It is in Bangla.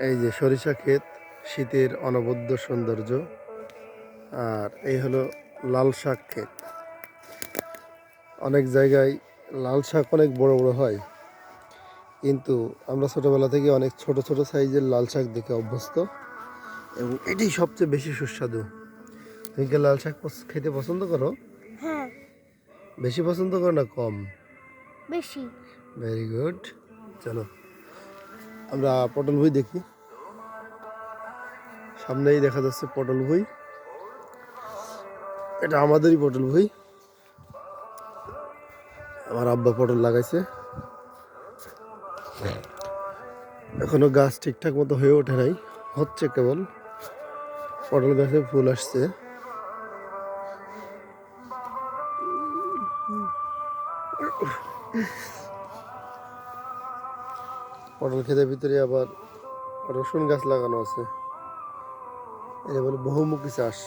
এই যে সরিষা ক্ষেত, শীতের অনবদ্য সৌন্দর্য। আর এই হলো লাল শাক ক্ষেত। অনেক জায়গায় লাল শাক অনেক বড় বড় হয়, কিন্তু আমরা ছোটবেলা থেকে অনেক ছোট ছোট সাইজের লাল শাক দেখে অভ্যস্ত, এবং এটি সবচেয়ে বেশি সুস্বাদু। তুমি কি লাল শাক খেতে পছন্দ করো? হ্যাঁ, বেশি পছন্দ করো না কম? বেশি। Very good. চলো আমরা পটল ভুঁই দেখি। সামনেই দেখা যাচ্ছে পটল ভুঁই। এটা আমাদেরই পটল ভুঁই। আমার আব্বা পটল লাগাইছে। এখনো গাছ ঠিকঠাক মতো হয়ে ওঠে নাই, হচ্ছে কেবল। পটল গাছে ফুল আসছে। পটল ক্ষেতের ভিতরে আবার রসুন গাছ লাগানো আছে। এটা বলে বহুমুখী চাষ।